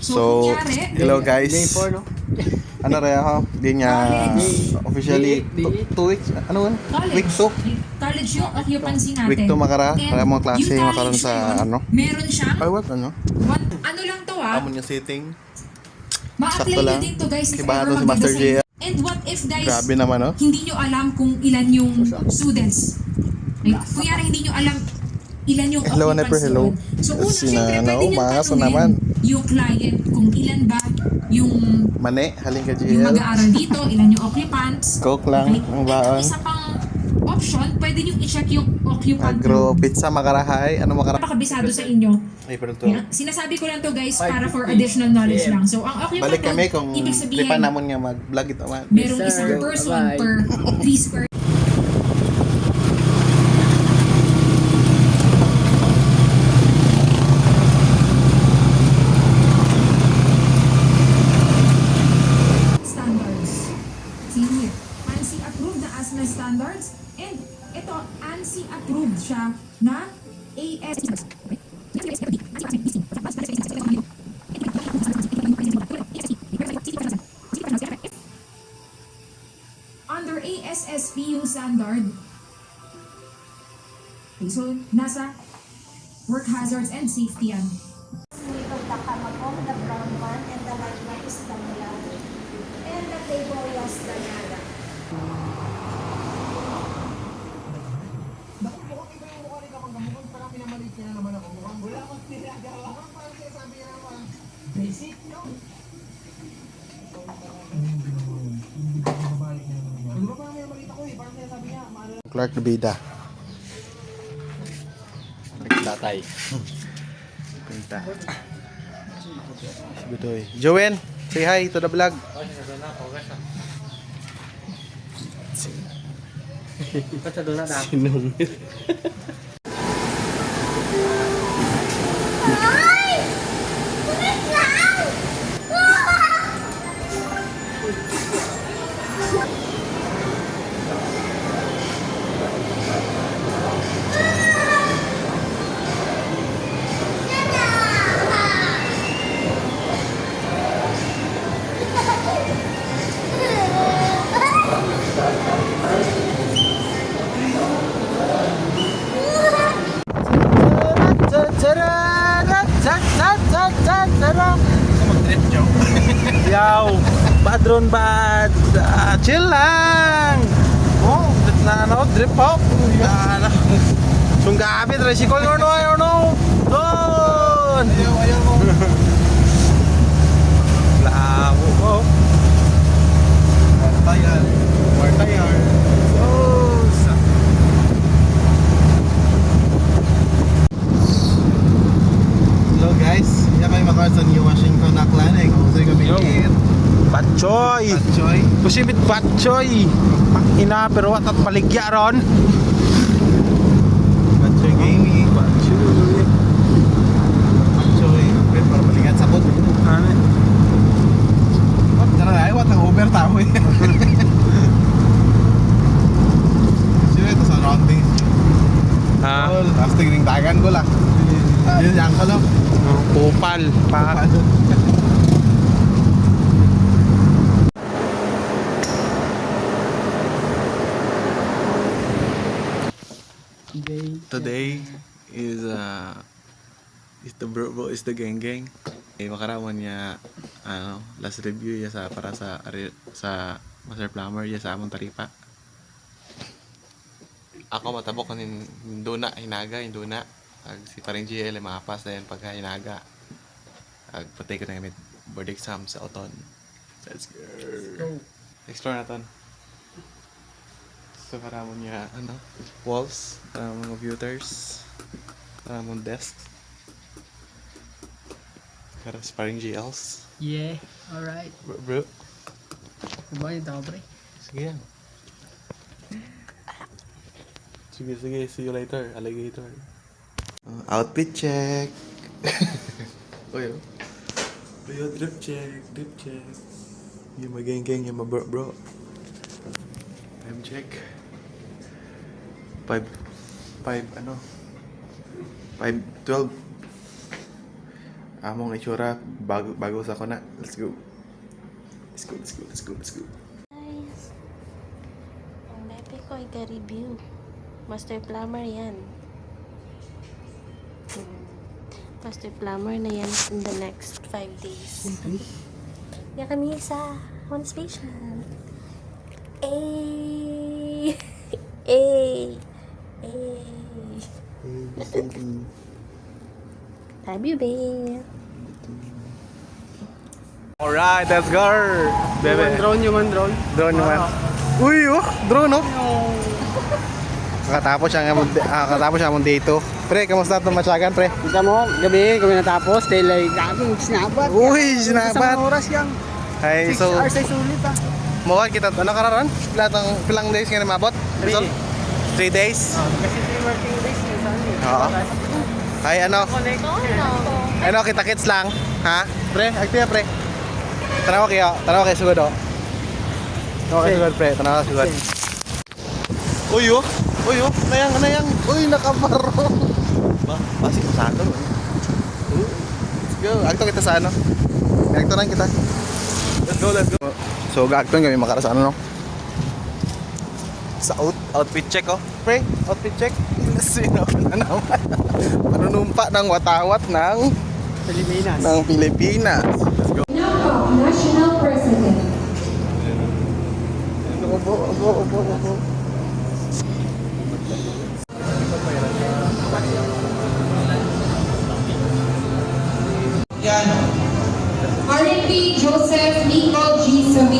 So, hello guys. Day 4, no? Ano rin ako? Di niya officially 2 weeks. Ano yun? Week 2. College yung occupancy natin. Week 2 makara. And Para mga klase yung makaroon college na sa yun, ano? meron siyang, Ay, what? Ano? ano lang to ah, Amon yung setting. ma-apply sakto nyo lang. din to guys if Ibahan ever to si Master magde-design. JL. And what if guys, Grabe naman, no? hindi nyo alam kung ilan yung students. Like, kunyari hindi nyo alam ilan yung Hello, occupants Neper, hello. doon. So una, Si syempre Nana, pwede nyo umangas na tanungin naman. yung client kung ilan ba yung Mane, halin ka yung JL. mag-aaral dito, ilan yung occupants. Coke lang, Okay? ang And baon. isa pang option, pwede nyo i-check yung occupant Agro room. pizza makarahay. Ano makara? Napakabisado sa inyo. Ay, pero to. Yan. Sinasabi ko lang to guys para for additional knowledge lang. So, ang occupant Balik kami room, kung ibig sabihin, tripan namon nga mag-vlog ito man. merong Yes, isang sir. person Bye-bye. per 3 square. Standards. See here. ANSI approved na ASME standards and ito, ANSI approved siya na AS. Under ASSP yung standard. Okay, so nasa work hazards and safety yan. Made of the kamagong, the brown one, and the white one is the mulad. And the table was the nara. Clark Bida. Tatay. Pinta. Butoy. Joen, say hi to the vlog. Basta doon na dahil. Sinong. Mag-trip joke. Yaw, badron bad. Chill lang. Oh, na ano, drip po. Sunggabi, tricycle or no, or no. Doon. Ayaw mo. Labo ko. Martayan. Martayan. Oh, hello guys, hindi kayo makaroon sa New Washington Aklan eh. Kung sa'yo kami kit. Patchoy! Patchoy. Pusimit patchoy! Ina, pero wat at paligya ron. Patchoy gaming. Patchoy. Patchoy. Wait, para maligat sa pod. Ano? What? Tara ay, what? Ang Uber tao eh. Sino ito sa rounding? Ha? Oh, tapos tingning dagan ko lang. Yun yan ko lang. Kupal. Pa. Today is the bro is the gang gang. Eh makaraman niya ano last review ya sa para sa Master Plumber ya sa among taripa. Ako matabok kanin hinduna hinaga hinduna. Ag si paring GL mapas dayon pagka hinaga. Ag patay ko na gamit board exam sa autumn. Let's go. Explore natin. So karamon niya ano walls, karamon computers, karamon desks. Para sparring GLs. Yeah, alright. Bro. Diba yung tao, pre? Sige yan. Sige. See you later, alligator. Outfit check. Uy, oh. Drip check. Yung mageng-geng, yung bro. Time check. 5:12. among itsura bago sa kuna. Let's go. Let's go, let's go, let's go, let's go. Guys, ang bebe ko ay ga-review. Master Plumber yan. Master Plumber na yan in the next 5 days. Yan kami sa One Station. Eh, eh, eh. Love you, babe. Alright, let's go. Bebe. Human drone. Drone naman. Uy, oh, drone, oh. Kakatapos siya mong dito. Pre, kamusta itong matyagan, pre? Kita mo, gabi kami natapos. Daylight namin, sinabat. Uy, sinabat. Isang oras yan. Ay, 6 so, hours ay sulit ah. mukha kita, ano kararan? Pilang days nga na mabot? 3 days? Kasi 3 working days yung Sunday. Oo. Ay, ano, kita-kits lang. Ha? Pre, aktiya, pre. Tanawa kayo sugod, oh. Tanawa kayo sugod, pre. Tanawa kayo sugod. Uy, oh. Uy, oh. Nayang. Uy, nakabarong. Ba, basi ko sa ato. Let's go. Akto kita sa ano. Aktoran kita. Let's go. So, gagton kami makara sa ano, no? Sa outfit check, oh. Pre, outfit check. Sino na naman. Panunumpa ng watawat ng Pilipinas. Let's go. Now, National President. Opo. R.P. Joseph Nicole G. Sabi.